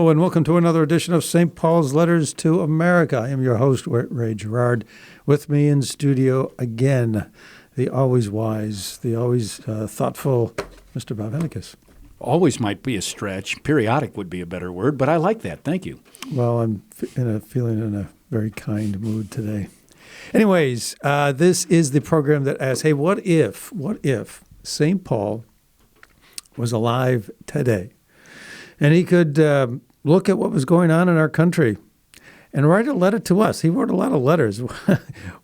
And welcome to another edition of St. Paul's Letters to America. I am your host, Ray Gerard. With me in studio again, the always wise, the always thoughtful Mr. Bob Hennekes. Always might be a stretch. Periodic would be a better word, but I like that. Thank you. Well, I'm feeling in a very kind mood today. Anyways, this is the program that asks, hey, what if St. Paul was alive today? And he could look at what was going on in our country and write a letter to us. He wrote a lot of letters.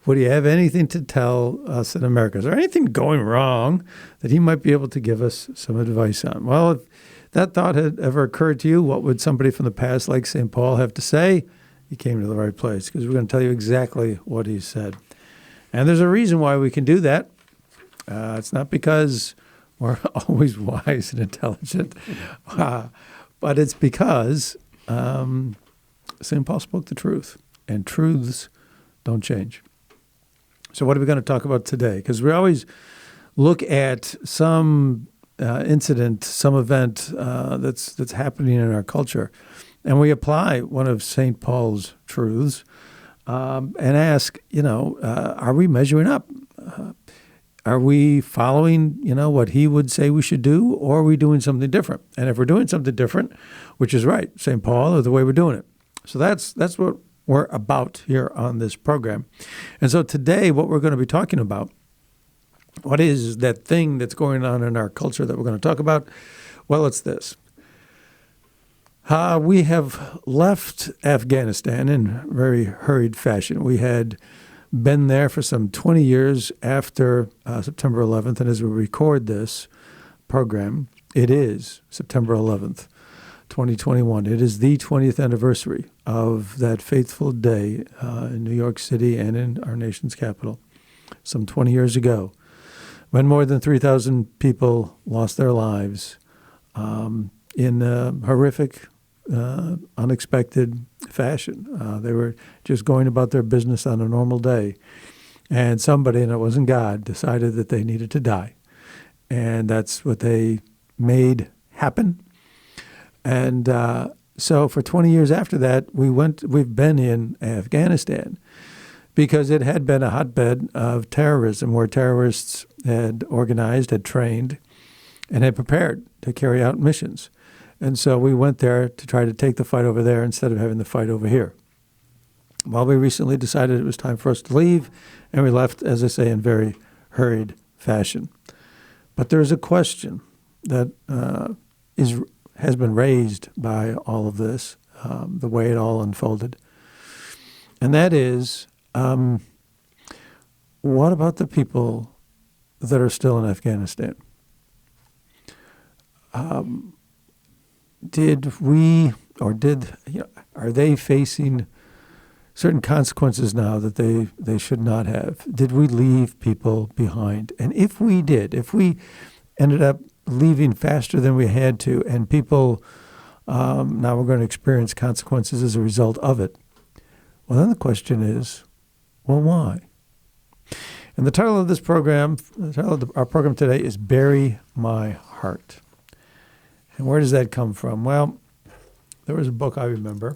Would he have anything to tell us in America? Is there anything going wrong that he might be able to give us some advice on? Well, if that thought had ever occurred to you, what would somebody from the past like St. Paul have to say? You came to the right place, because we're going to tell you exactly what he said. And there's a reason why we can do that. It's not because we're always wise and intelligent, but it's because St. Paul spoke the truth, and truths don't change. So what are we going to talk about today? Because we always look at some incident, some event that's happening in our culture, and we apply one of St. Paul's truths and ask, are we measuring up? Are we following, what he would say we should do, or are we doing something different? And if we're doing something different, which is right, St. Paul, or the way we're doing it. So that's what we're about here on this program. And so today, what we're going to be talking about, what is that thing that's going on in our culture that we're going to talk about? Well, it's this. We have left Afghanistan in very hurried fashion. We had been there for some 20 years after September 11th, and as we record this program, it is September 11th, 2021. It is the 20th anniversary of that fateful day in New York City and in our nation's capital, some 20 years ago, when more than 3,000 people lost their lives in horrific, unexpected fashion. They were just going about their business on a normal day, and somebody, and it wasn't God, decided that they needed to die. And that's what they made happen. And so for 20 years after that, we've been in Afghanistan because it had been a hotbed of terrorism where terrorists had organized, had trained, and had prepared to carry out missions. And so we went there to try to take the fight over there instead of having the fight over here. Well, we recently decided it was time for us to leave, and we left, as I say, in very hurried fashion. But there's a question that has been raised by all of this, the way it all unfolded. And that is, what about the people that are still in Afghanistan? Are they facing certain consequences now that they should not have? Did we leave people behind? And if we did, if we ended up leaving faster than we had to, and people now we're going to experience consequences as a result of it, well, then the question is, well, why? And the title of this program, our program today is Bury My Heart. And where does that come from? Well, there was a book I remember,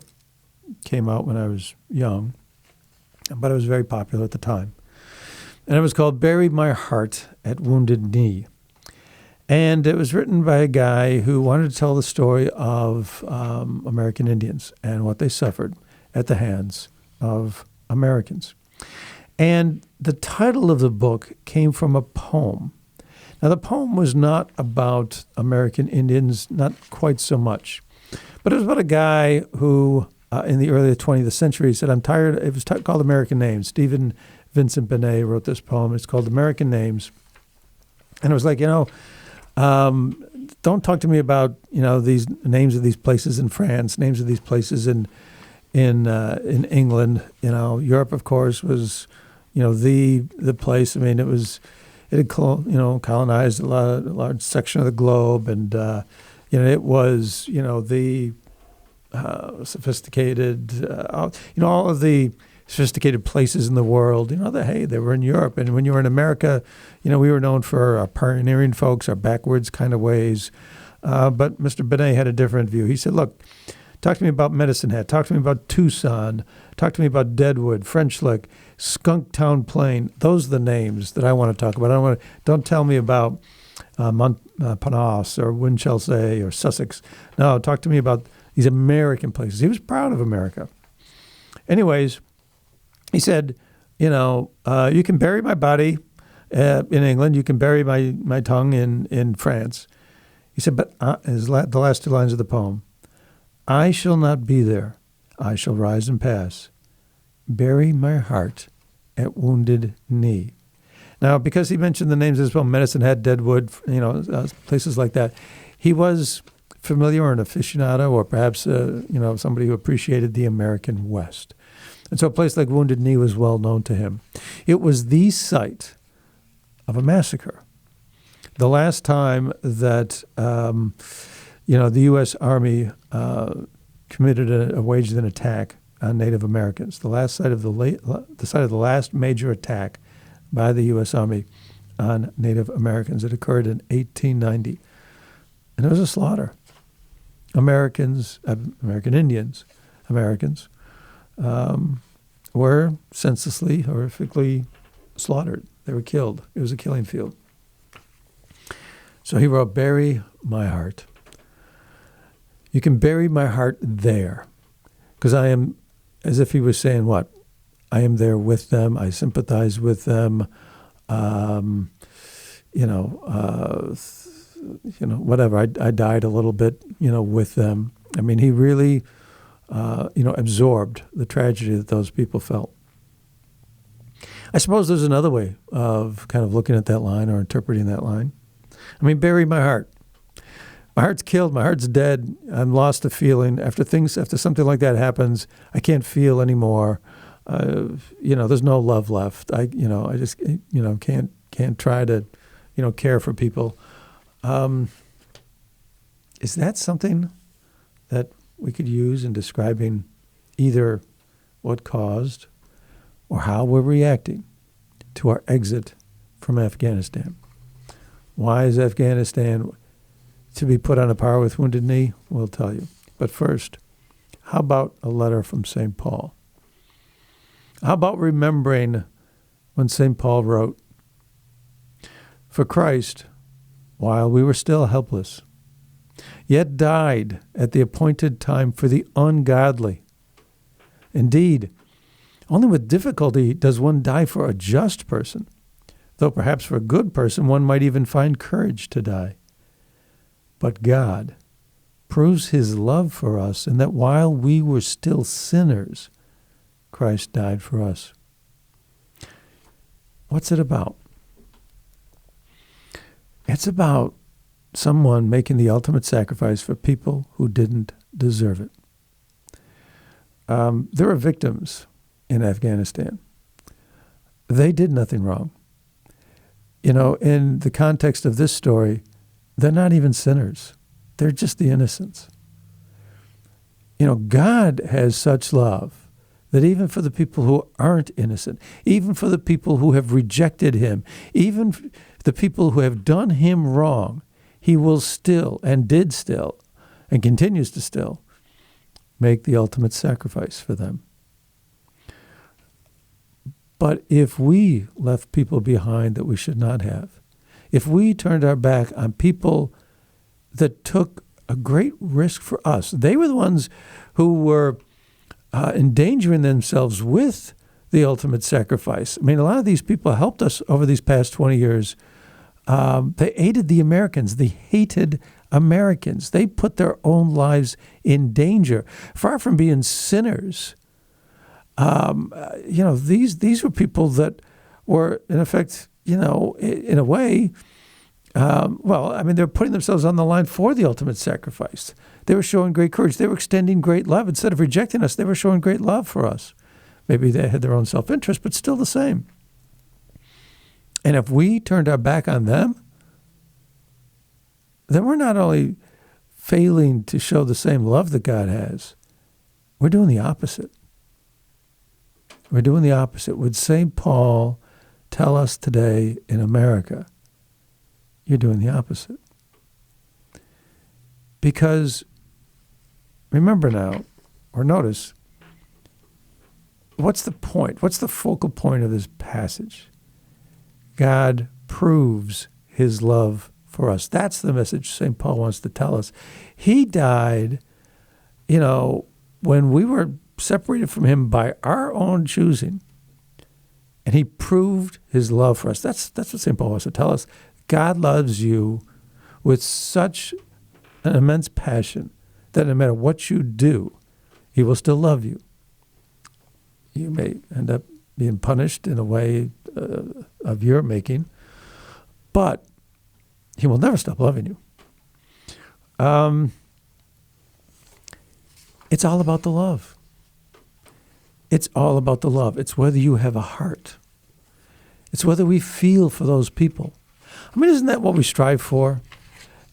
came out when I was young, but it was very popular at the time. And it was called Bury My Heart at Wounded Knee. And it was written by a guy who wanted to tell the story of American Indians and what they suffered at the hands of Americans. And the title of the book came from a poem. Now, the poem was not about American Indians, not quite so much. But it was about a guy who, in the early 20th century, said, I'm tired. It was called American Names. Stephen Vincent Benet wrote this poem. It's called American Names. And it was like, don't talk to me about these names of these places in France, names of these places in England. Europe, of course, was the place. I mean, it had colonized a large section of the globe, and it was the sophisticated, all of the sophisticated places in the world. They were in Europe, and when you were in America, we were known for our pioneering folks, our backwards kind of ways. But Mr. Benet had a different view. He said, "Look, talk to me about Medicine Hat. Talk to me about Tucson. Talk to me about Deadwood, French Lick, Skunktown Plain. Those are the names that I want to talk about. Don't tell me about Montparnasse or Winchelsea or Sussex. No, talk to me about these American places." He was proud of America. Anyways, he said, you can bury my body in England. You can bury my tongue in France. He said, but the last two lines of the poem, "I shall not be there. I shall rise and pass. Bury my heart at Wounded Knee." Now, because he mentioned the names as well, Medicine Hat, Deadwood, places like that, he was familiar or an aficionado or perhaps, somebody who appreciated the American West. And so a place like Wounded Knee was well known to him. It was the site of a massacre. The last time that, the U.S. Army waged an attack on Native Americans, the site of the last major attack by the U.S. Army on Native Americans, it occurred in 1890. And it was a slaughter. American Indians, Americans, were senselessly, horrifically slaughtered. They were killed. It was a killing field. So he wrote, "Bury my heart. You can bury my heart there." Because I am, as if he was saying, what? I am there with them. I sympathize with them. Whatever. I died a little bit, with them. I mean, he really, absorbed the tragedy that those people felt. I suppose there's another way of kind of looking at that line or interpreting that line. I mean, bury my heart. My heart's killed. My heart's dead. I'm lost of feeling. After something like that happens, I can't feel anymore. There's no love left. I just, can't try to, care for people. Is that something that we could use in describing either what caused or how we're reacting to our exit from Afghanistan? Why is Afghanistan to be put on a par with Wounded Knee? We'll tell you. But first, how about a letter from St. Paul? How about remembering when St. Paul wrote, "For Christ, while we were still helpless, yet died at the appointed time for the ungodly. Indeed, only with difficulty does one die for a just person, though perhaps for a good person one might even find courage to die. But God proves his love for us in that while we were still sinners, Christ died for us." What's it about? It's about someone making the ultimate sacrifice for people who didn't deserve it. There are victims in Afghanistan. They did nothing wrong. In the context of this story, they're not even sinners. They're just the innocents. God has such love that even for the people who aren't innocent, even for the people who have rejected him, even the people who have done him wrong, he will still, and did still, and continues to still, make the ultimate sacrifice for them. But if we left people behind that we should not have, if we turned our back on people that took a great risk for us, they were the ones who were endangering themselves with the ultimate sacrifice. I mean, a lot of these people helped us over these past 20 years. They aided the Americans. They hated Americans. They put their own lives in danger, far from being sinners. These were people that were, in effect, in a way, They're putting themselves on the line for the ultimate sacrifice. They were showing great courage. They were extending great love. Instead of rejecting us, they were showing great love for us. Maybe they had their own self-interest, but still the same. And if we turned our back on them, then we're not only failing to show the same love that God has, we're doing the opposite. We're doing the opposite. Would St. Paul tell us today in America, you're doing the opposite? Because remember now, or notice, what's the point? What's the focal point of this passage? God proves his love for us. That's the message St. Paul wants to tell us. He died, when we were separated from him by our own choosing, and he proved his love for us. That's what St. Paul wants to tell us. God loves you with such an immense passion that no matter what you do, he will still love you. You may end up being punished in a way of your making, but he will never stop loving you. It's all about the love. It's all about the love. It's whether you have a heart. It's whether we feel for those people. Isn't that what we strive for?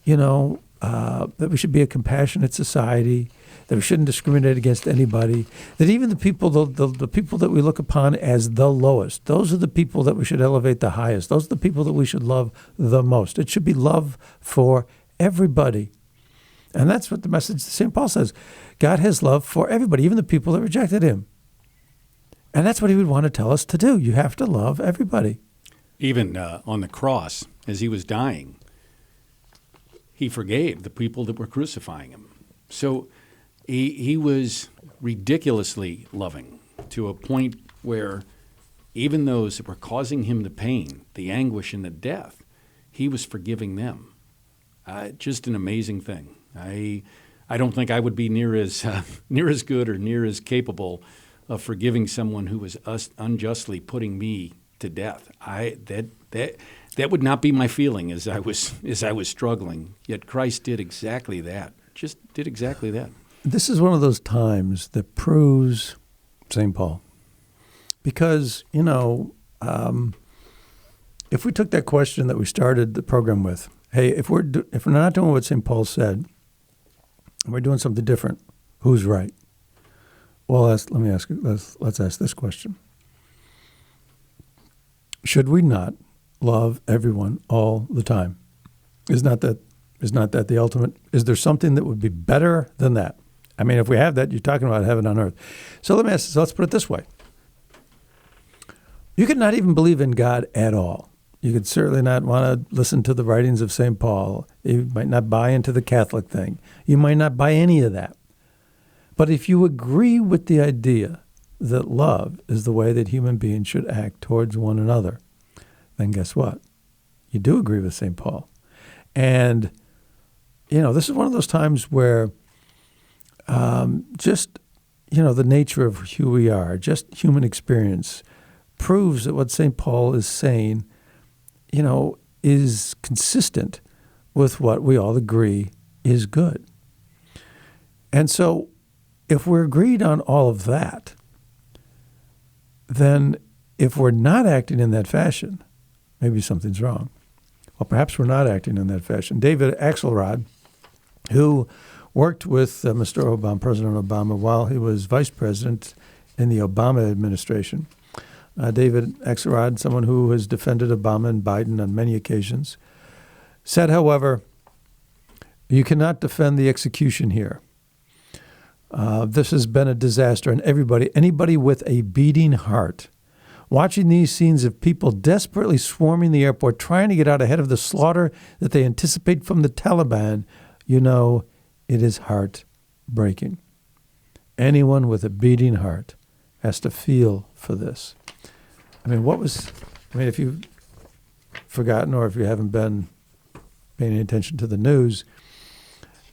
That we should be a compassionate society, that we shouldn't discriminate against anybody, that even the people that we look upon as the lowest, those are the people that we should elevate the highest. Those are the people that we should love the most. It should be love for everybody. And that's what the message St. Paul says. God has love for everybody, even the people that rejected him. And that's what he would want to tell us to do. You have to love everybody. Even on the cross, as he was dying, he forgave the people that were crucifying him. So he was ridiculously loving to a point where even those that were causing him the pain, the anguish, and the death, he was forgiving them. Just an amazing thing. I don't think I would be near as good or near as capable of forgiving someone who was unjustly putting me to death. That would not be my feeling as I was struggling. Yet Christ did exactly that. Just did exactly that. This is one of those times that proves St. Paul, because if we took that question that we started the program with, hey, if we're not doing what St. Paul said, and we're doing something different, who's right? Well, let's ask this question. Should we not love everyone all the time? Is not that the ultimate? Is there something that would be better than that? If we have that, you're talking about heaven on earth. So let's put it this way. You could not even believe in God at all. You could certainly not want to listen to the writings of St. Paul. You might not buy into the Catholic thing. You might not buy any of that. But if you agree with the idea that love is the way that human beings should act towards one another, then guess what? You do agree with St. Paul. And, this is one of those times where the nature of who we are, just human experience, proves that what St. Paul is saying, is consistent with what we all agree is good. And so if we're agreed on all of that, then if we're not acting in that fashion, maybe something's wrong. Well, perhaps we're not acting in that fashion. David Axelrod, who worked with Mr. Obama, President Obama, while he was vice president in the Obama administration. David Axelrod, someone who has defended Obama and Biden on many occasions, said, however, you cannot defend the execution here. This has been a disaster, and anybody with a beating heart, watching these scenes of people desperately swarming the airport, trying to get out ahead of the slaughter that they anticipate from the Taliban, it is heartbreaking. Anyone with a beating heart has to feel for this. If you've forgotten or if you haven't been paying attention to the news,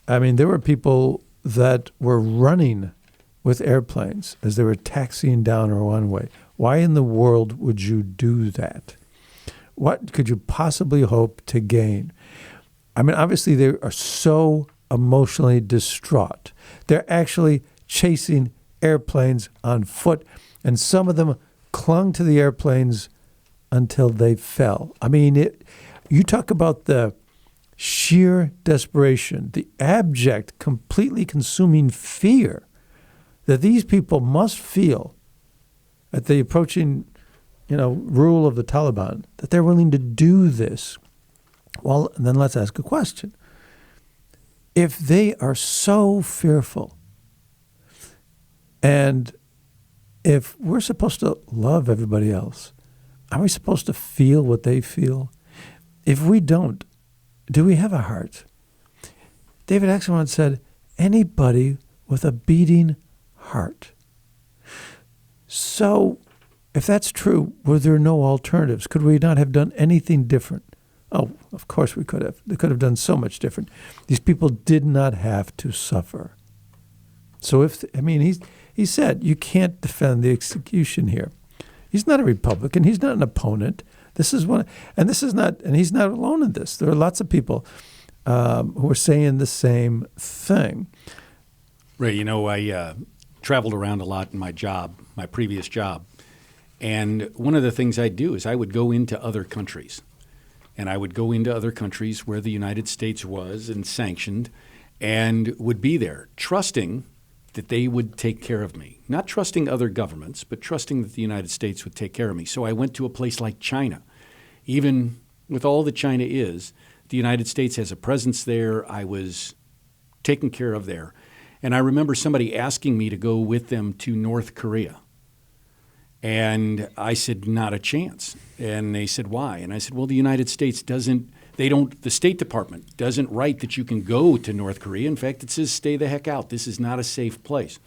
there were people that were running with airplanes as they were taxiing down a runway. Why in the world would you do that? What could you possibly hope to gain? I mean, obviously, they are so emotionally distraught. They're actually chasing airplanes on foot, and some of them clung to the airplanes until they fell. I mean, you talk about the sheer desperation, the abject, completely consuming fear that these people must feel at the approaching, rule of the Taliban, that they're willing to do this. Well, then let's ask a question. If they are so fearful, and if we're supposed to love everybody else, are we supposed to feel what they feel? If we don't, do we have a heart? David Axelrod said, anybody with a beating heart. So, if that's true, were there no alternatives? Could we not have done anything different? Oh, of course we could have. They could have done so much different. These people did not have to suffer. So he said, you can't defend the execution here. He's not a Republican. He's not an opponent. This is one, and this is not, and he's not alone in this. There are lots of people who are saying the same thing. Ray, I traveled around a lot in my previous job. And one of the things I'd do is I would go into other countries. And I would go into other countries where the United States was and sanctioned and would be there, trusting that they would take care of me. Not trusting other governments, but trusting that the United States would take care of me. So I went to a place like China. Even with all that China is, the United States has a presence there. I was taken care of there. And I remember somebody asking me to go with them to North Korea. And I said, not a chance. And they said, why? And I said, well, the United States the State Department doesn't write that you can go to North Korea. In fact, it says, stay the heck out. This is not a safe place.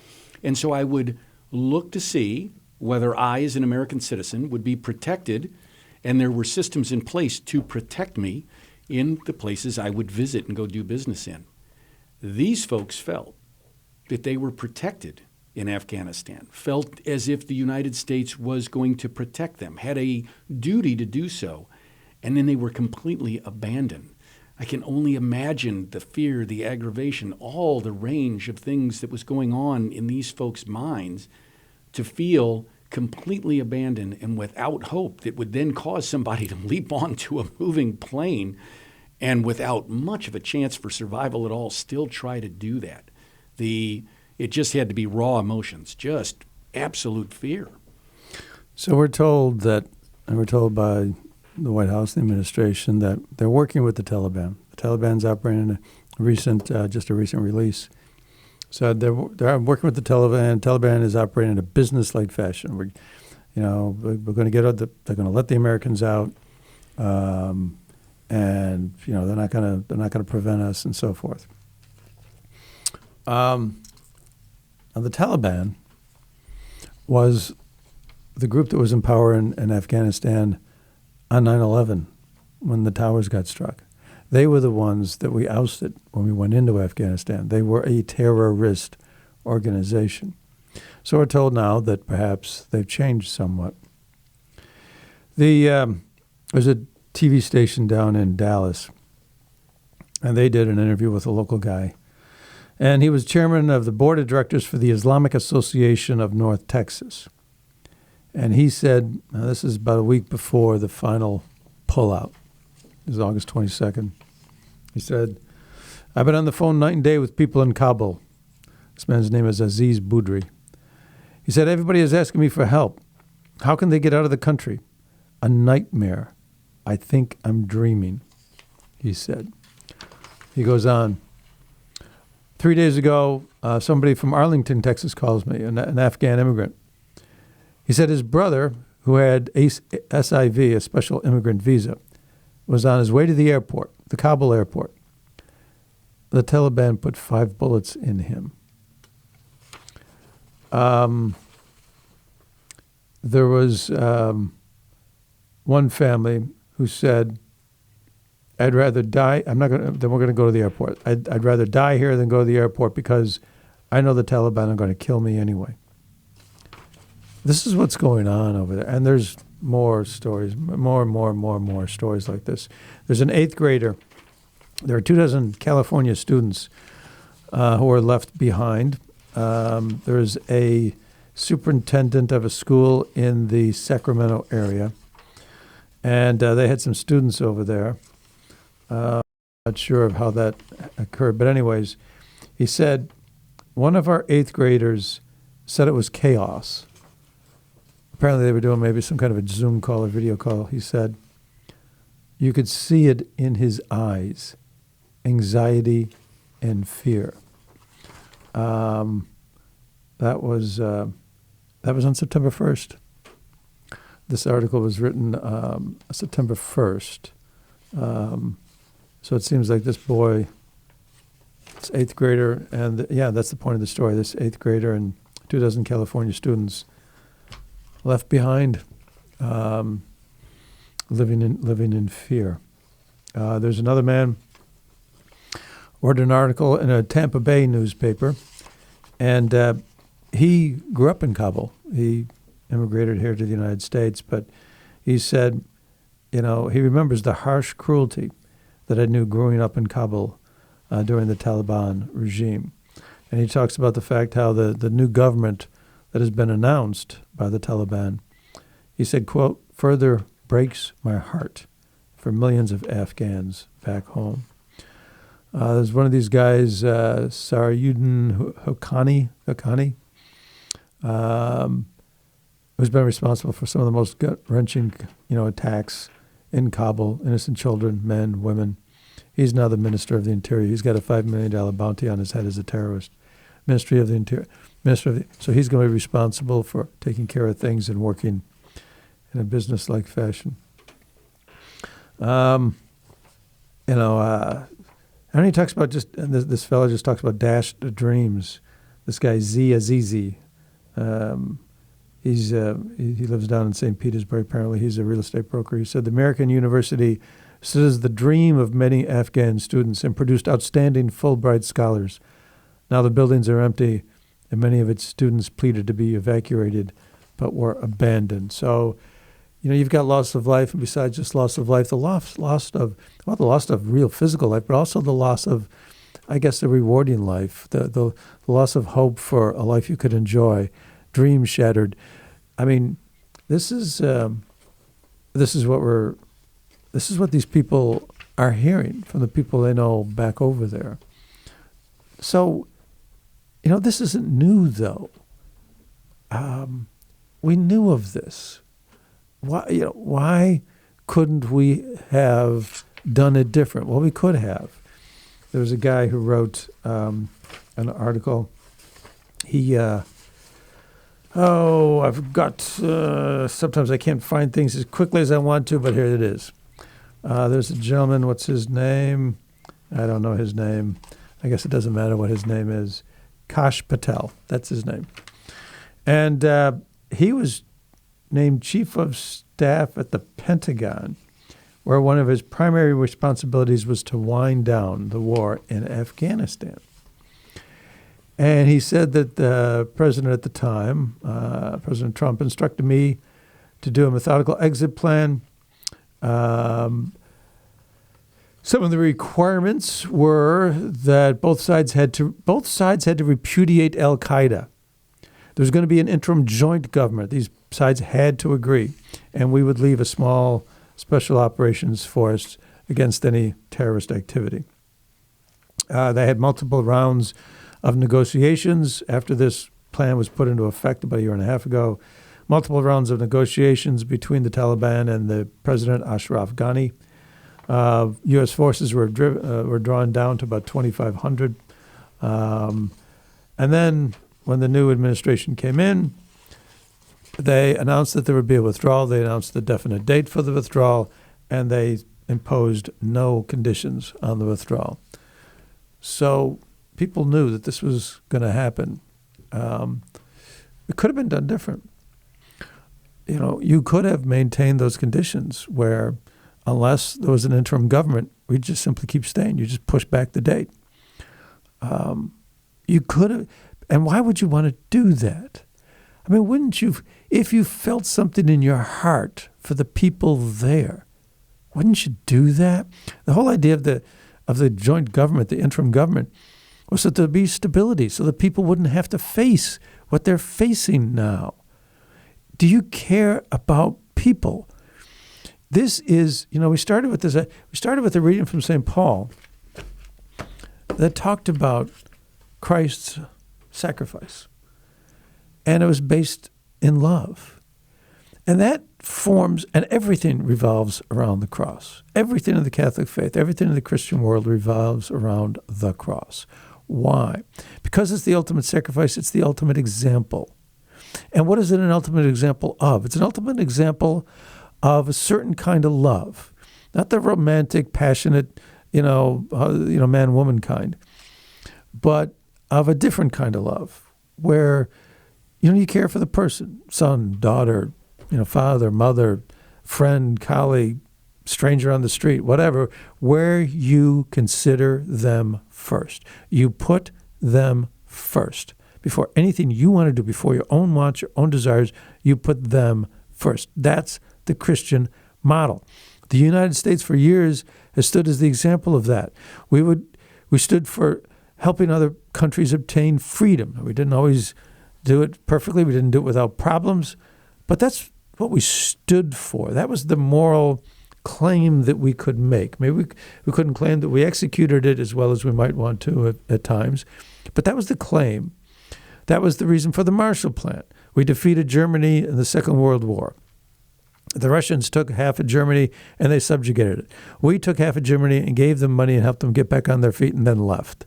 And so I would look to see whether I, as an American citizen, would be protected, and there were systems in place to protect me in the places I would visit and go do business in. These folks felt that they were protected in Afghanistan, felt as if the United States was going to protect them, had a duty to do so, and then they were completely abandoned. I can only imagine the fear, the aggravation, all the range of things that was going on in these folks' minds to feel completely abandoned and without hope that would then cause somebody to leap onto a moving plane and without much of a chance for survival at all still try to do that. It just had to be raw emotions, just absolute fear. So we're told by the White House, the administration, that they're working with the Taliban. The Taliban's operating a recent release. So they're working with the Taliban. Taliban is operating in a business-like fashion. We're going to they're going to let the Americans out, and they're not going to prevent us and so forth. Now, the Taliban was the group that was in power in Afghanistan on 9/11 when the towers got struck. They were the ones that we ousted when we went into Afghanistan. They were a terrorist organization. So we're told now that perhaps they've changed somewhat. There's a TV station down in Dallas, and they did an interview with a local guy. And he was chairman of the board of directors for the Islamic Association of North Texas. And he said, now this is about a week before the final pullout. This is August 22nd. He said, I've been on the phone night and day with people in Kabul. This man's name is Aziz Boudry. He said, everybody is asking me for help. How can they get out of the country? A nightmare. I think I'm dreaming, he said. He goes on. 3 days ago, somebody from Arlington, Texas calls me, an Afghan immigrant. He said his brother, who had SIV, a special immigrant visa, was on his way to the airport, the Kabul airport. The Taliban put 5 bullets in him. There was one family who said, I'd rather die. Then we're going to go to the airport. I'd rather die here than go to the airport because I know the Taliban are going to kill me anyway. This is what's going on over there. And there's more stories, more stories like this. There's an 8th grader. There are 24 California students who are left behind. There's a superintendent of a school in the Sacramento area, and they had some students over there. Not sure of how that occurred, but anyways, he said one of our 8th graders said it was chaos. Apparently they were doing maybe some kind of a Zoom call or video call. He said you could see it in his eyes, anxiety and fear. That was on September 1st. This article was written September 1st. So it seems like this boy, this 8th grader, and that's the point of the story. This 8th grader and 24 California students left behind, living in fear. There's another man wrote an article in a Tampa Bay newspaper, and he grew up in Kabul. He immigrated here to the United States, but he said, he remembers the harsh cruelty that I knew growing up in Kabul during the Taliban regime. And he talks about the fact how the new government that has been announced by the Taliban, he said, quote, further breaks my heart for millions of Afghans back home. There's one of these guys, Sarayuddin Haqqani, who's been responsible for some of the most gut-wrenching, attacks in Kabul, innocent children, men, women. He's now the Minister of the Interior. He's got a $5 million bounty on his head as a terrorist. Ministry of the Interior. So he's going to be responsible for taking care of things and working in a business-like fashion. And he talks about this fellow just talks about dashed dreams. This guy Z Azizi, he lives down in St. Petersburg. Apparently, he's a real estate broker. He said the American University is the dream of many Afghan students and produced outstanding Fulbright scholars. Now the buildings are empty, and many of its students pleaded to be evacuated, but were abandoned. So, you've got loss of life, and besides just loss of life, the loss of real physical life, but also the loss of, I guess, the rewarding life, the loss of hope for a life you could enjoy, dreams shattered. I mean, this is what these people are hearing from the people they know back over there. So, this isn't new, though. We knew of this. Why couldn't we have done it different? Well, we could have. There was a guy who wrote an article. I've got, sometimes I can't find things as quickly as I want to, but here it is. There's a gentleman, what's his name? I don't know his name. I guess it doesn't matter what his name is. Kash Patel, that's his name. And he was named Chief of Staff at the Pentagon, where one of his primary responsibilities was to wind down the war in Afghanistan. And he said that the president at the time, President Trump, instructed me to do a methodical exit plan. Some of the requirements were that both sides had to repudiate al-Qaeda. There was going to be an interim joint government. These sides had to agree, and we would leave a small special operations force against any terrorist activity. They had multiple rounds of negotiations after this plan was put into effect about a year and a half ago. Multiple rounds of negotiations between the Taliban and the President Ashraf Ghani. U.S. forces were drawn down to about 2,500. And then when the new administration came in, they announced that there would be a withdrawal. They announced the definite date for the withdrawal, and they imposed no conditions on the withdrawal. So people knew that this was going to happen. It could have been done different. You could have maintained those conditions where, unless there was an interim government, we'd just simply keep staying. You just push back the date. You could have, and why would you want to do that? I mean, wouldn't you, if you felt something in your heart for the people there, wouldn't you do that? The whole idea of the joint government, the interim government, was that there'd be stability so that people wouldn't have to face what they're facing now. Do you care about people? This is, we started with this. We started with a reading from St. Paul that talked about Christ's sacrifice. And it was based in love. And that forms, and everything revolves around the cross. Everything in the Catholic faith, everything in the Christian world revolves around the cross. Why? Because it's the ultimate sacrifice, it's the ultimate example. And what is it an ultimate example of? It's an ultimate example of a certain kind of love. Not the romantic, passionate, man-woman kind, but of a different kind of love where, you care for the person, son, daughter, father, mother, friend, colleague, stranger on the street, whatever, where you consider them first. You put them first. Before anything you want to do, before your own wants, your own desires, you put them first. That's the Christian model. The United States for years has stood as the example of that. We stood for helping other countries obtain freedom. We didn't always do it perfectly. We didn't do it without problems. But that's what we stood for. That was the moral claim that we could make. Maybe we couldn't claim that we executed it as well as we might want to at times. But that was the claim. That was the reason for the Marshall Plan. We defeated Germany in the Second World War. The Russians took half of Germany and they subjugated it. We took half of Germany and gave them money and helped them get back on their feet and then left.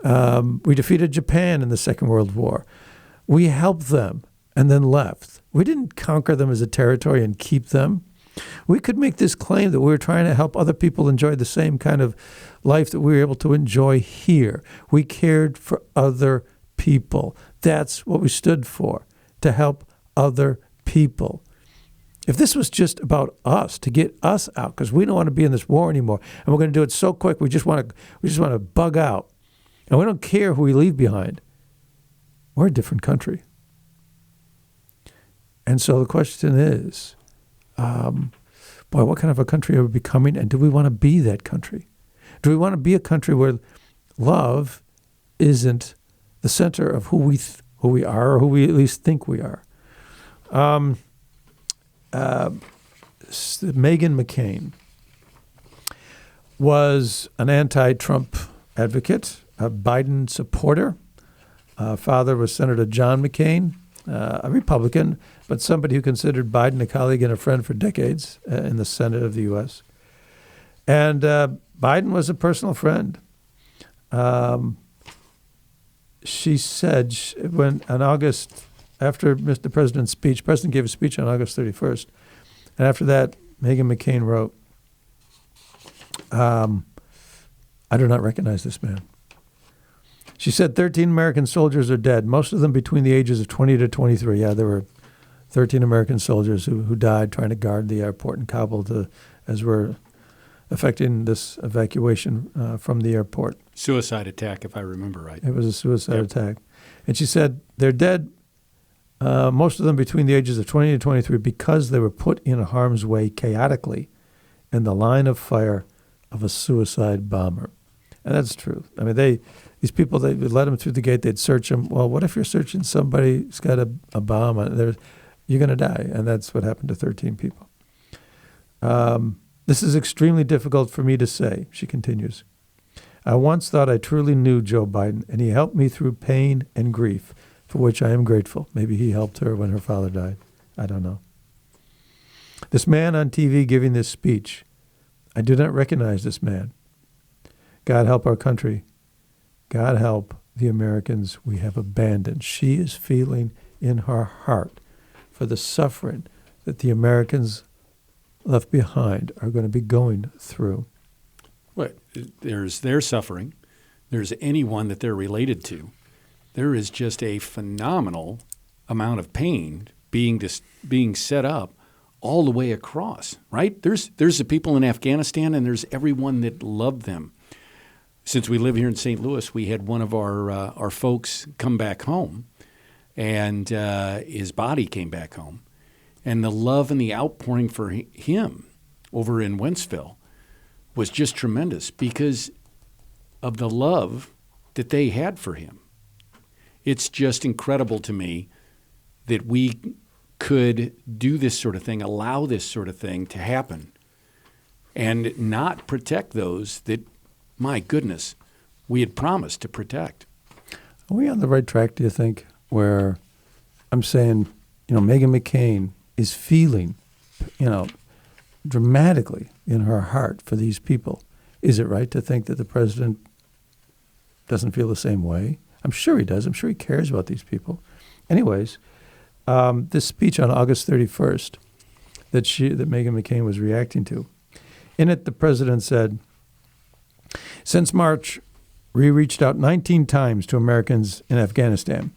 We defeated Japan in the Second World War. We helped them and then left. We didn't conquer them as a territory and keep them. We could make this claim that we were trying to help other people enjoy the same kind of life that we were able to enjoy here. We cared for other people. That's what we stood for, to help other people. If this was just about us, to get us out, because we don't want to be in this war anymore, and we're going to do it so quick, we just want to bug out, and we don't care who we leave behind, we're a different country. And so the question is, what kind of a country are we becoming, and do we want to be that country? Do we want to be a country where love isn't the center of who we are, or who we at least think we are? Meghan McCain was an anti-Trump advocate, a Biden supporter. Father was Senator John McCain, a Republican, but somebody who considered Biden a colleague and a friend for decades in the Senate of the U.S. And Biden was a personal friend. She said when on August, after the president's speech, the president gave a speech on August 31st, and after that, Meghan McCain wrote, I do not recognize this man. She said 13 American soldiers are dead, most of them between the ages of 20 to 23. Yeah, there were 13 American soldiers who died trying to guard the airport in Kabul as we're affecting this evacuation from the airport. Suicide attack, if I remember right. It was a suicide attack. And she said they're dead, most of them between the ages of 20 to 23, because they were put in harm's way chaotically in the line of fire of a suicide bomber. And that's true. I mean, these people, they would let them through the gate, they'd search them. Well, what if you're searching somebody who's got a bomb on it? You're going to die. And that's what happened to 13 people. This is extremely difficult for me to say, she continues. I once thought I truly knew Joe Biden, and he helped me through pain and grief, for which I am grateful. Maybe he helped her when her father died. I don't know. This man on TV giving this speech, I do not recognize this man. God help our country. God help the Americans we have abandoned. She is feeling in her heart for the suffering that the Americans left behind are going to be going through. Well, there's their suffering. There's anyone that they're related to. There is just a phenomenal amount of pain being set up all the way across, right? There's the people in Afghanistan, and there's everyone that loved them. Since we live here in St. Louis, we had one of our folks come back home and his body came back home. And the love and the outpouring for him over in Wentzville was just tremendous because of the love that they had for him. It's just incredible to me that we could do this sort of thing, allow this sort of thing to happen, and not protect those that, my goodness, we had promised to protect. Are we on the right track, do you think, where I'm saying, Meghan McCain is feeling, dramatically in her heart for these people? Is it right to think that the president doesn't feel the same way? I'm sure he does. I'm sure he cares about these people. Anyways, this speech on August 31st that Meghan McCain was reacting to, in it the president said, "Since March, we reached out 19 times to Americans in Afghanistan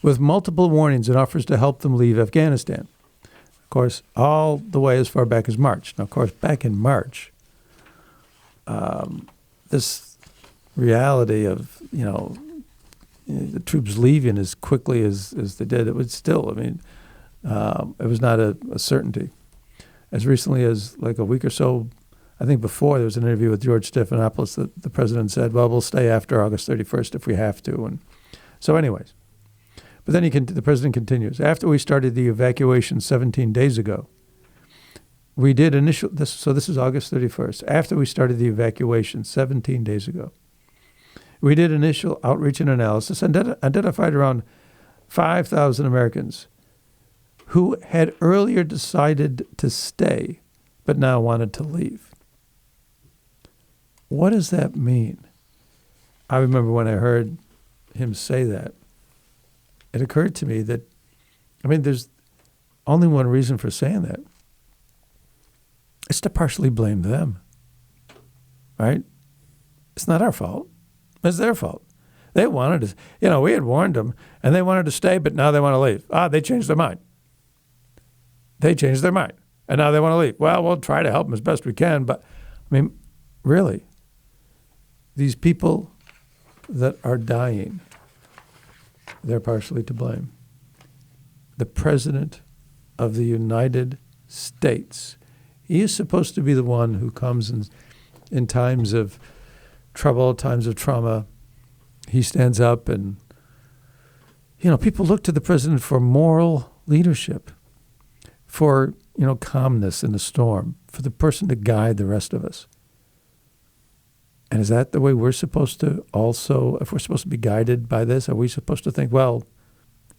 with multiple warnings and offers to help them leave Afghanistan." Of course, all the way as far back as March. Now, of course, back in March, this reality of, the troops leaving as quickly as they did, it was still, it was not a certainty. As recently as like a week or so, I think before, there was an interview with George Stephanopoulos that the president said, well, we'll stay after August 31st if we have to. And so anyways, but then the president continues, after we started the evacuation 17 days ago, we did this is August 31st, after we started the evacuation 17 days ago, we did initial outreach and analysis and identified around 5,000 Americans who had earlier decided to stay but now wanted to leave. What does that mean? I remember when I heard him say that, it occurred to me that, there's only one reason for saying that. It's to partially blame them, right? It's not our fault. It's their fault. They wanted to, we had warned them, and they wanted to stay, but now they want to leave. They changed their mind. They changed their mind, and now they want to leave. Well, we'll try to help them as best we can, but, really, these people that are dying, they're partially to blame. The President of the United States, he is supposed to be the one who comes in times of trouble, times of trauma. He stands up and, people look to the president for moral leadership, for, calmness in the storm, for the person to guide the rest of us. And is that the way we're supposed to also, if we're supposed to be guided by this, are we supposed to think, well,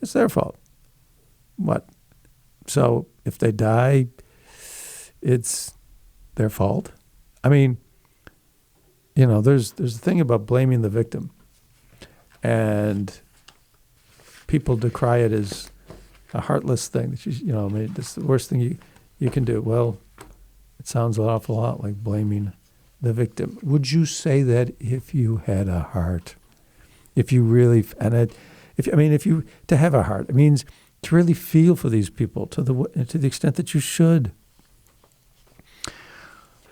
it's their fault? What? So if they die, it's their fault? There's a thing about blaming the victim. And people decry it as a heartless thing. That it's the worst thing you can do. Well, it sounds an awful lot like blaming the victim. Would you say that if you had a heart? If you really, to have a heart, it means to really feel for these people to the extent that you should.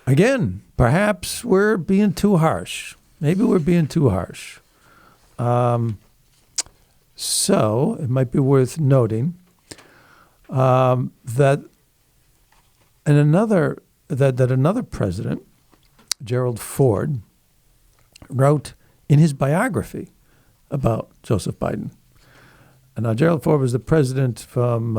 Again, perhaps we're being too harsh. Maybe we're being too harsh. So it might be worth noting that another president, Gerald Ford, wrote in his biography about Joseph Biden. And now Gerald Ford was the president from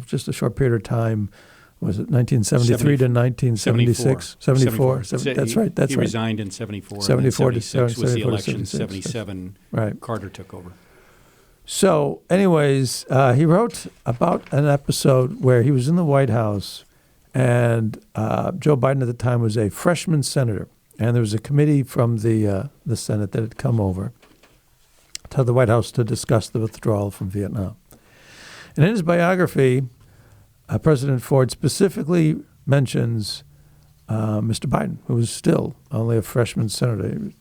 just a short period of time. Was it 1973 to 1976? 74. That's right. He resigned in 74. 74 to 76 was the 74 to election. 76. 77, right. Carter took over. So anyways, he wrote about an episode where he was in the White House, and Joe Biden at the time was a freshman senator, and there was a committee from the Senate that had come over to the White House to discuss the withdrawal from Vietnam. And in his biography, President Ford specifically mentions Mr. Biden, who was still only a freshman senator,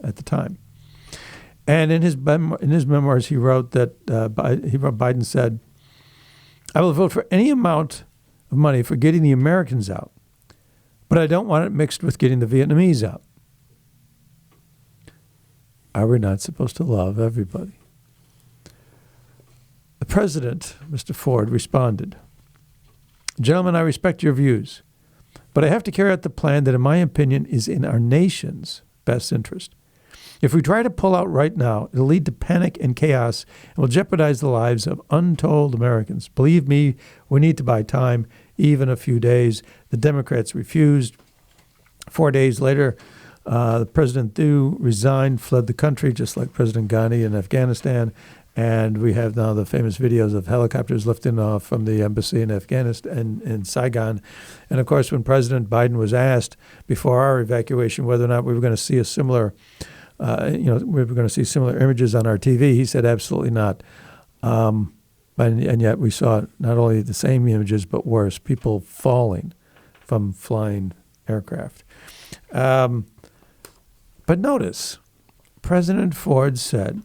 at the time. And in his memoirs, he wrote that Biden said, "I will vote for any amount of money for getting the Americans out, but I don't want it mixed with getting the Vietnamese out." Are we not supposed to love everybody? president, Mr. Ford, responded, "Gentlemen, I respect your views, but I have to carry out the plan that, in my opinion, is in our nation's best interest. If we try to pull out right now, it'll lead to panic and chaos and will jeopardize the lives of untold Americans. Believe me, we need to buy time, even a few days." The Democrats refused. 4 days later, the President Thieu resigned, fled the country, just like President Ghani in Afghanistan. And we have now the famous videos of helicopters lifting off from the embassy in Afghanistan, in Saigon. And of course, when President Biden was asked before our evacuation whether or not we were going to see a similar, we were going to see similar images on our TV, he said absolutely not. And yet we saw not only the same images but worse, people falling from flying aircraft. But notice, President Ford said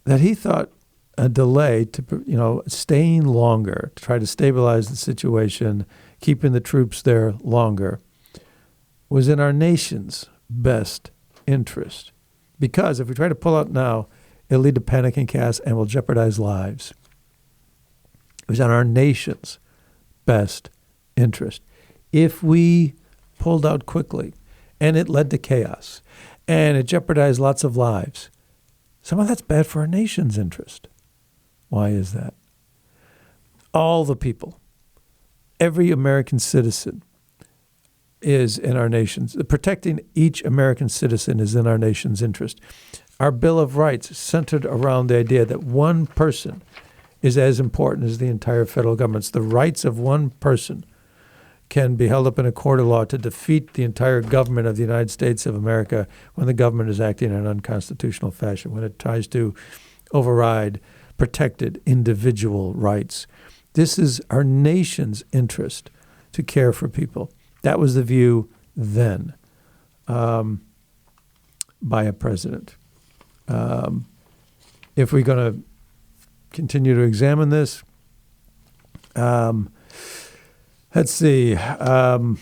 that he thought a delay to, staying longer, to try to stabilize the situation, keeping the troops there longer, was in our nation's best interest. Because if we try to pull out now, it'll lead to panic and chaos and will jeopardize lives. It was in our nation's best interest. If we pulled out quickly and it led to chaos and it jeopardized lots of lives, some of that's bad for our nation's interest. Why is that? All the people, every American citizen is in our nation's. Protecting each American citizen is in our nation's interest. Our Bill of Rights is centered around the idea that one person is as important as the entire federal government. The rights of one person can be held up in a court of law to defeat the entire government of the United States of America when the government is acting in an unconstitutional fashion, when it tries to override protected individual rights. This is our nation's interest to care for people. That was the view then by a president. If we're going to continue to examine this, let's see. There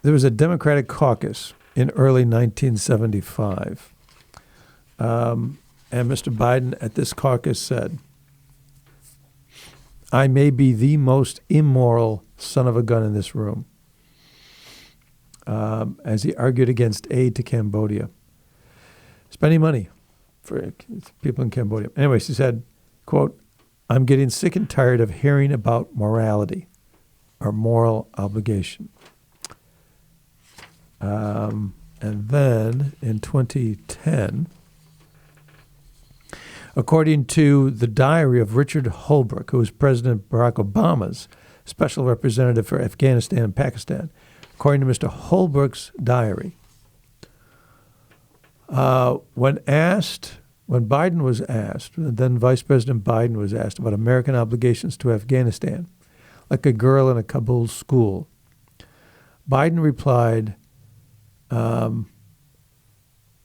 was a Democratic caucus in early 1975. And Mr. Biden at this caucus said, "I may be the most immoral son of a gun in this room," as he argued against aid to Cambodia, spending money for people in Cambodia. Anyways, he said, quote, "I'm getting sick and tired of hearing about morality or moral obligation." And then in 2010, according to the diary of Richard Holbrooke, who was President Barack Obama's special representative for Afghanistan and Pakistan, according to Mr. Holbrooke's diary, when Biden was asked, then Vice President Biden was asked about American obligations to Afghanistan, like a girl in a Kabul school, Biden replied,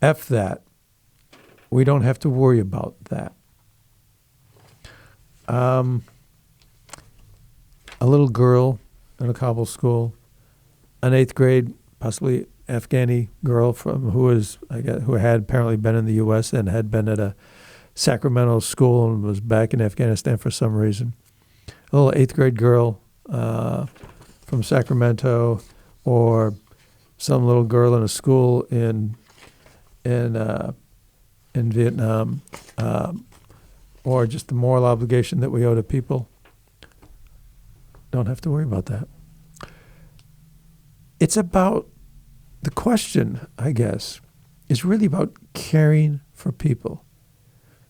"F that. We don't have to worry about that." A little girl in a Kabul school, an 8th grade, possibly Afghani girl who had apparently been in the U.S. and had been at a Sacramento school and was back in Afghanistan for some reason. A little 8th grade girl from Sacramento, or some little girl in a school in Vietnam, or just the moral obligation that we owe to people. Don't have to worry about that. It's about, the question, I guess, is really about caring for people.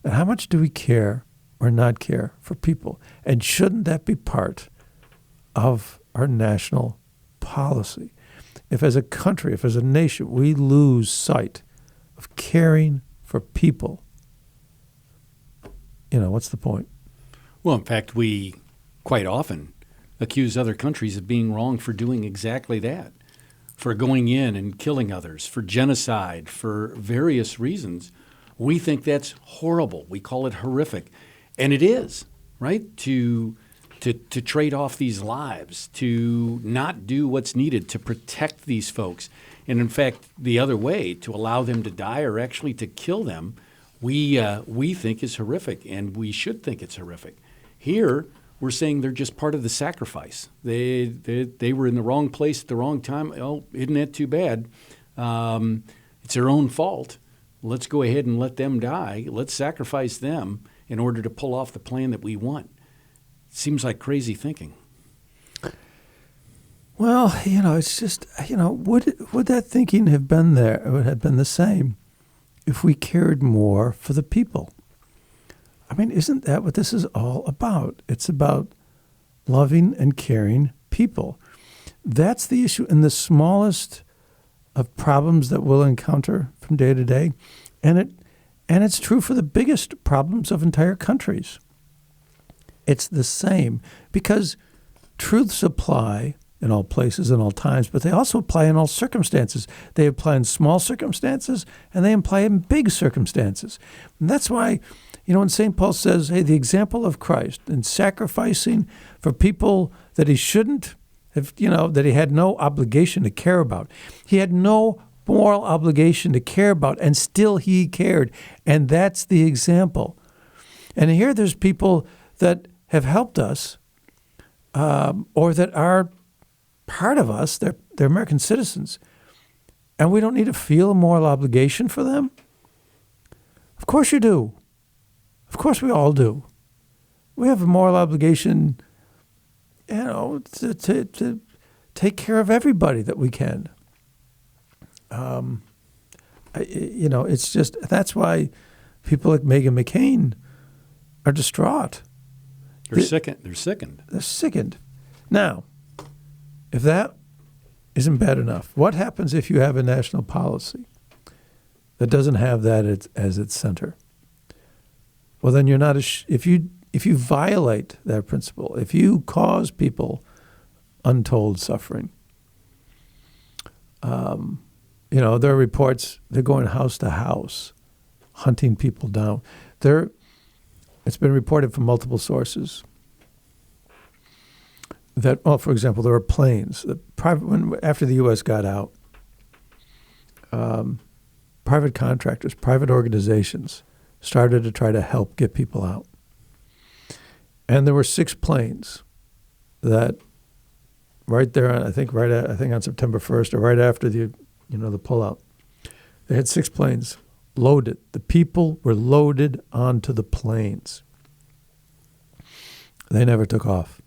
And how much do we care or not care for people? And shouldn't that be part of our national policy? If as a country, if as a nation, we lose sight of caring for people, what's the point? Well, in fact, we quite often accuse other countries of being wrong for doing exactly that, for going in and killing others, for genocide, for various reasons. We think that's horrible. We call it horrific. And it is, right? To trade off these lives, to not do what's needed to protect these folks. And in fact, the other way, to allow them to die or actually to kill them, we think is horrific, and we should think it's horrific. Here, we're saying they're just part of the sacrifice. They were in the wrong place at the wrong time. Oh, isn't that too bad? It's their own fault. Let's go ahead and let them die. Let's sacrifice them in order to pull off the plan that we want. Seems like crazy thinking. Well, it's just, would that thinking have been there? It would have been the same if we cared more for the people. I mean, isn't that what this is all about? It's about loving and caring people. That's the issue in the smallest of problems that we'll encounter from day to day. And it's true for the biggest problems of entire countries. It's the same because truths apply in all places and all times, but they also apply in all circumstances. They apply in small circumstances and they apply in big circumstances. And that's why, when St. Paul says, hey, the example of Christ in sacrificing for people that he shouldn't have, that he had no obligation to care about. He had no moral obligation to care about, and still he cared. And that's the example. And here there's people that have helped us or that are part of us. They're American citizens. And we don't need to feel a moral obligation for them? Of course you do. Of course we all do. We have a moral obligation, to take care of everybody that we can. It's just, that's why people like Meghan McCain are distraught. They're sickened. They're sickened. Now, if that isn't bad enough, what happens if you have a national policy that doesn't have that as its center? Well, then you're not if you violate that principle, if you cause people untold suffering, there are reports they're going house to house, hunting people down. It's been reported from multiple sources that, for example, there were planes. After the U.S. got out, private contractors, private organizations started to try to help get people out. And there were 6 planes that right there, I think on September 1st or right after the pullout, they had 6 planes loaded. The people were loaded onto the planes. They never took off.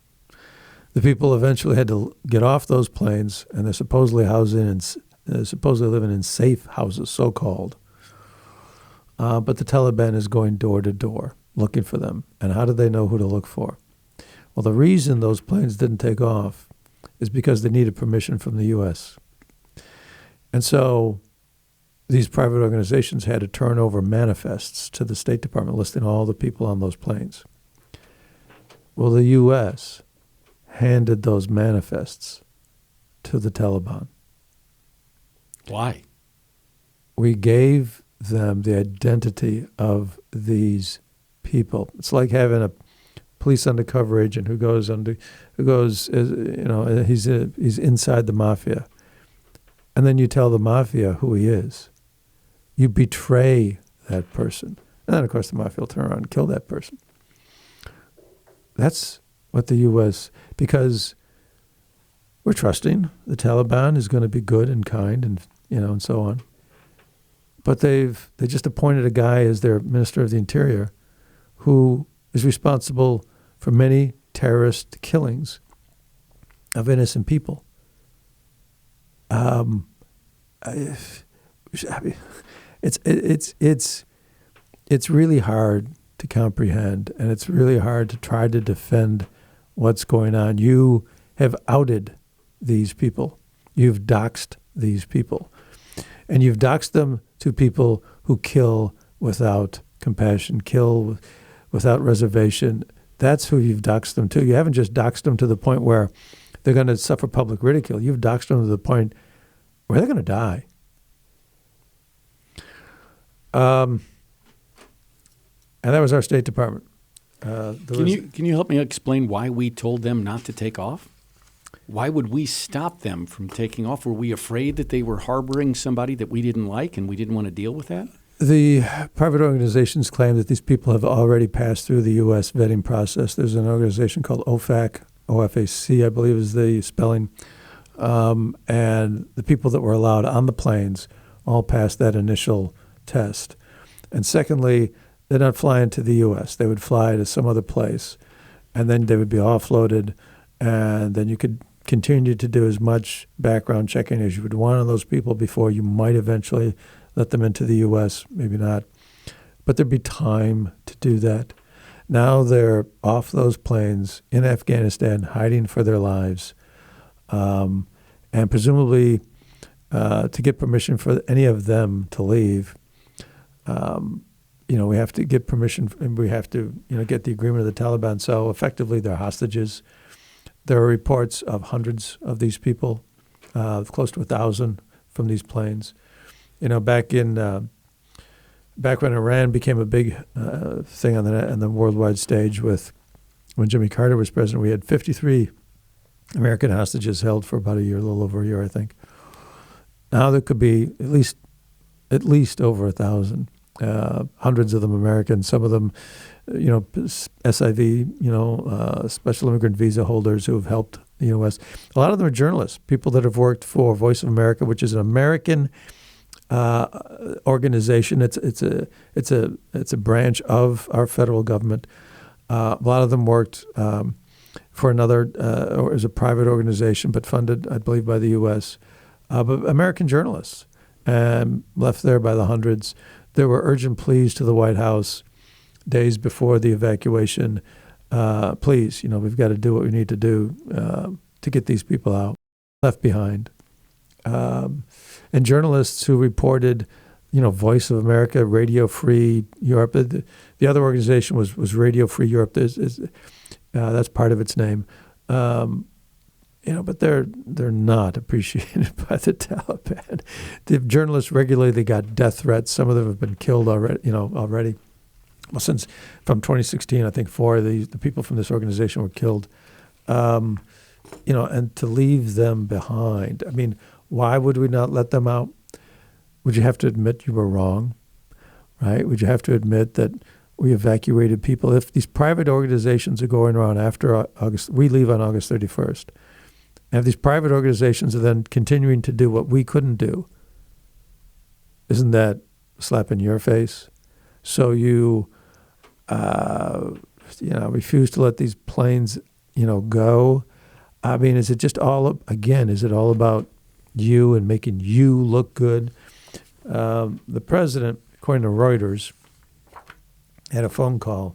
The people eventually had to get off those planes, and they're supposedly living in safe houses, so-called. But the Taliban is going door to door looking for them. And how do they know who to look for? Well, the reason those planes didn't take off is because they needed permission from the U.S. And so these private organizations had to turn over manifests to the State Department listing all the people on those planes. Well, the U.S. handed those manifests to the Taliban. Why? We gave them the identity of these people. It's like having a police undercover agent he's inside the mafia, and then you tell the mafia who he is. You betray that person, and then of course the mafia will turn around and kill that person. That's what the U.S. because we're trusting the Taliban is going to be good and kind and so on. But they just appointed a guy as their Minister of the Interior who is responsible for many terrorist killings of innocent people. It's really hard to comprehend, and it's really hard to try to defend what's going on. You have outed these people. You've doxed these people. And you've doxed them to people who kill without compassion, kill without reservation. That's who you've doxed them to. You haven't just doxed them to the point where they're going to suffer public ridicule. You've doxed them to the point where they're going to die. And that was our State Department. Can you help me explain why we told them not to take off? Why would we stop them from taking off? Were we afraid that they were harboring somebody that we didn't like and we didn't want to deal with that? The private organizations claim that these people have already passed through the U.S. vetting process. There's an organization called OFAC, OFAC, I believe is the spelling, and the people that were allowed on the planes all passed that initial test. And secondly, they're not flying to the U.S. They would fly to some other place, and then they would be offloaded, and then you could continue to do as much background checking as you would want on those people before you might eventually let them into the U.S., maybe not. But there'd be time to do that. Now they're off those planes in Afghanistan, hiding for their lives, and presumably to get permission for any of them to leave, we have to get permission, and we have to, get the agreement of the Taliban. So effectively, they're hostages. There are reports of hundreds of these people, close to 1,000 from these planes. Back when Iran became a big thing on the worldwide stage when Jimmy Carter was president, we had 53 American hostages held for about a little over a year, I think. Now there could be at least over 1,000. Hundreds of them American, some of them, SIV, special immigrant visa holders who have helped the U.S. A lot of them are journalists, people that have worked for Voice of America, which is an American organization. It's a branch of our federal government. A lot of them worked for another, or as a private organization, but funded, I believe, by the U.S. But American journalists, left there by the hundreds. There were urgent pleas to the White House days before the evacuation. Please, we've got to do what we need to do to get these people out, left behind. And journalists who reported, Voice of America, Radio Free Europe. The other organization was Radio Free Europe. That's part of its name. But they're not appreciated by the Taliban. The journalists regularly got death threats. Some of them have been killed already. Well, since from 2016, I think 4 of the people from this organization were killed. And to leave them behind. I mean, why would we not let them out? Would you have to admit you were wrong, right? Would you have to admit that we evacuated people? If these private organizations are going around after August, we leave on August 31st. And if these private organizations are then continuing to do what we couldn't do, isn't that a slap in your face? So you, refuse to let these planes, go. I mean, is it just is it all about you and making you look good? The president, according to Reuters, had a phone call.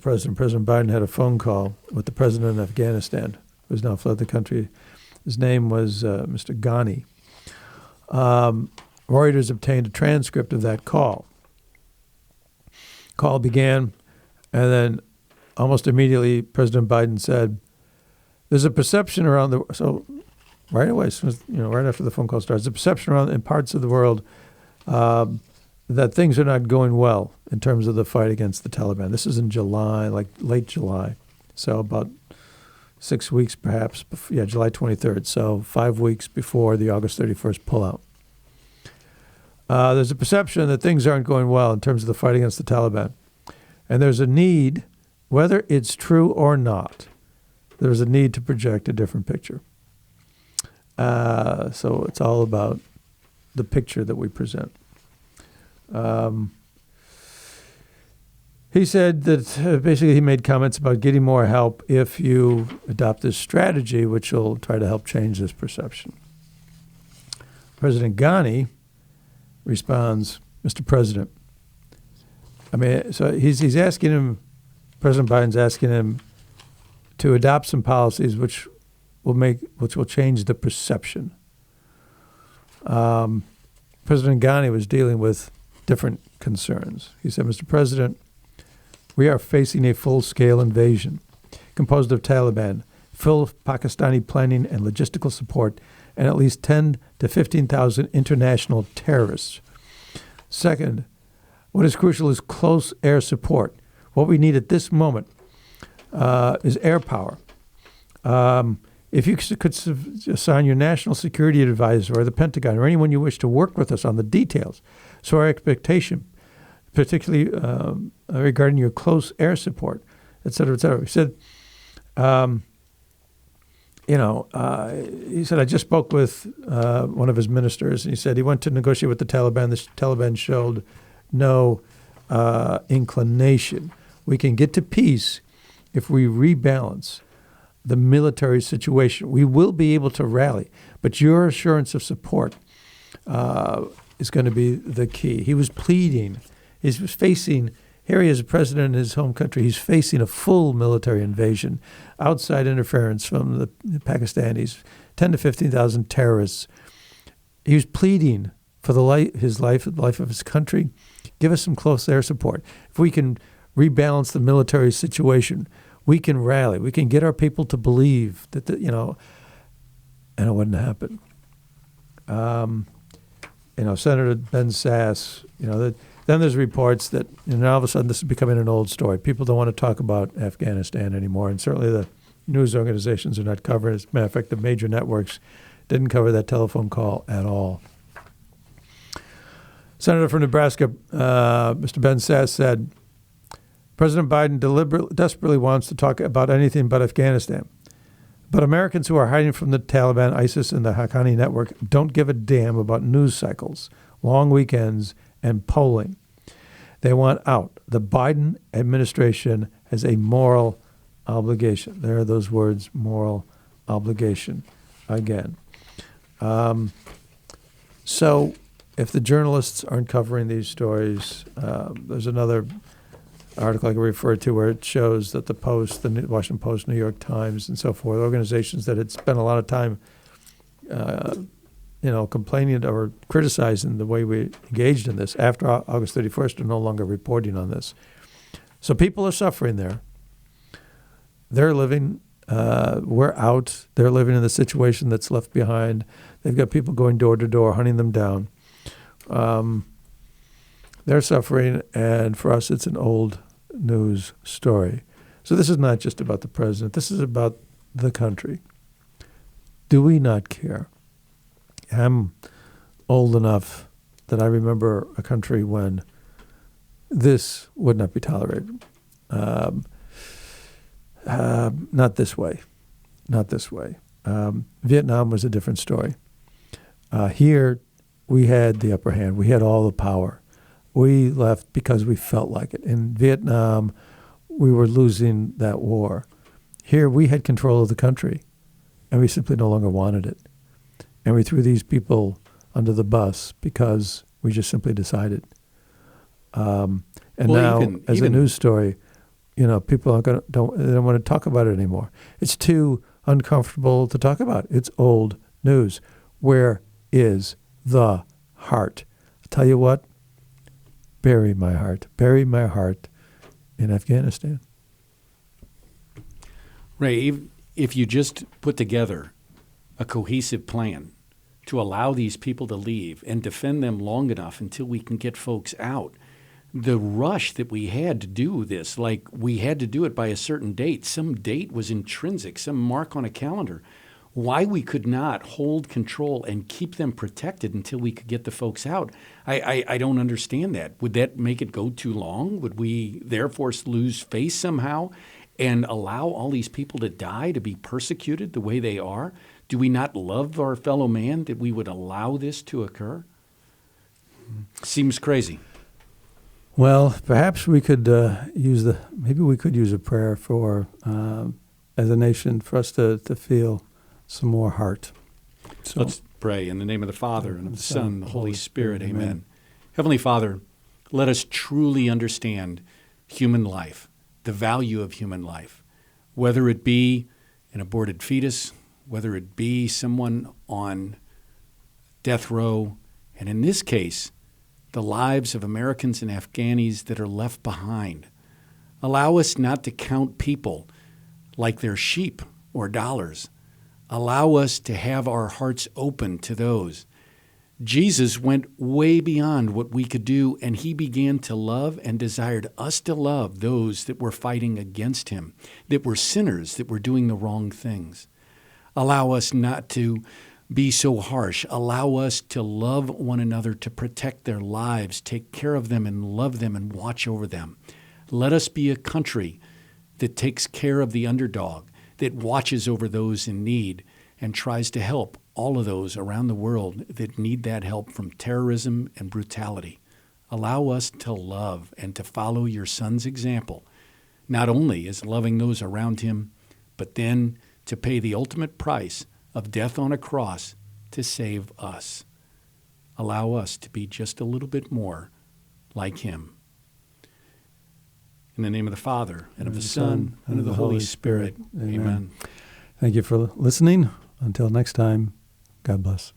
President Biden had a phone call with the president of Afghanistan, who's now fled the country. His name was Mr. Ghani. Reuters obtained a transcript of that call. Call began, and then almost immediately, President Biden said, "There's a perception around the so right away, right after the phone call starts, the perception around in parts of the world that things are not going well in terms of the fight against the Taliban." This is in July, like late July, so about 6 weeks perhaps. July 23rd, so 5 weeks before the August 31st pullout. There's a perception that things aren't going well in terms of the fight against the Taliban. And there's a need, whether it's true or not, there's a need to project a different picture. So it's all about the picture that we present. He said that basically he made comments about getting more help if you adopt this strategy, which will try to help change this perception. President Ghani responds, "Mr. President," I mean, so he's asking him, President Biden's asking him to adopt some policies which will change the perception. President Ghani was dealing with different concerns. He said, "Mr. President, we are facing a full-scale invasion composed of Taliban, full Pakistani planning and logistical support, and at least 10 to 15,000 international terrorists. Second, what is crucial is close air support. What we need at this moment is air power. If you could assign your national security advisor or the Pentagon or anyone you wish to work with us on the details So our expectation, particularly regarding your close air support, et cetera, et cetera. He said, he said, I just spoke with one of his ministers, and he said he went to negotiate with the Taliban. The Taliban showed no inclination. We can get to peace if we rebalance the military situation. We will be able to rally, but your assurance of support is going to be the key. He was pleading. He was facing, here he is, a president in his home country. He's facing a full military invasion, outside interference from the Pakistanis, 10 to 15,000 terrorists. He was pleading for the life of his country. Give us some close air support. If we can rebalance the military situation, we can rally. We can get our people to believe that, and it wouldn't happen. Senator Ben Sass, then there's reports that, all of a sudden this is becoming an old story. People don't want to talk about Afghanistan anymore, and certainly the news organizations are not covering it. As a matter of fact, the major networks didn't cover that telephone call at all. Senator from Nebraska, Mr. Ben Sass, said, President Biden desperately wants to talk about anything but Afghanistan. But Americans who are hiding from the Taliban, ISIS, and the Haqqani network don't give a damn about news cycles, long weekends, and polling. They want out. The Biden administration has a moral obligation. There are those words, moral obligation, again. So if the journalists aren't covering these stories, there's another article I can refer to where it shows that the Post, the Washington Post, New York Times, and so forth, organizations that had spent a lot of time complaining or criticizing the way we engaged in this after August 31st are no longer reporting on this. So people are suffering there. They're living, we're out. They're living in the situation that's left behind. They've got people going door to door, hunting them down. They're suffering, and for us, it's an old news story. So this is not just about the president. This is about the country. Do we not care? I'm old enough that I remember a country when this would not be tolerated. Not this way. Not this way. Vietnam was a different story. Here, we had the upper hand. We had all the power. We left because we felt like it. In Vietnam, we were losing that war. Here, we had control of the country, and we simply no longer wanted it. And we threw these people under the bus because we just simply decided. As a news story, people don't want to talk about it anymore. It's too uncomfortable to talk about. It's old news. Where is the heart? I'll tell you what. Bury my heart in Afghanistan. Ray, if you just put together a cohesive plan to allow these people to leave and defend them long enough until we can get folks out, the rush that we had to do this, like we had to do it by a certain date. Some date was intrinsic, some mark on a calendar. Why we could not hold control and keep them protected until we could get the folks out, I don't understand that. Would that make it go too long? Would we therefore lose face somehow and allow all these people to die, to be persecuted the way they are? Do we not love our fellow man that we would allow this to occur? Seems crazy. Well, perhaps we could use a prayer for, as a nation, for us to feel some more heart. So, let's pray in the name of the Father, and of the Son, and the Holy Spirit. Amen. Heavenly Father, let us truly understand human life, the value of human life, whether it be an aborted fetus, whether it be someone on death row, and in this case, the lives of Americans and Afghanis that are left behind. Allow us not to count people like they're sheep or dollars. Allow us to have our hearts open to those. Jesus went way beyond what we could do, and he began to love and desired us to love those that were fighting against him, that were sinners, that were doing the wrong things. Allow us not to be so harsh. Allow us to love one another, to protect their lives, take care of them and love them and watch over them. Let us be a country that takes care of the underdog, that watches over those in need and tries to help all of those around the world that need that help from terrorism and brutality. Allow us to love and to follow your Son's example, not only as loving those around him, but then to pay the ultimate price of death on a cross to save us. Allow us to be just a little bit more like him. In the name of the Father, and of the Son, and of the Holy Spirit. Amen. Thank you for listening. Until next time, God bless.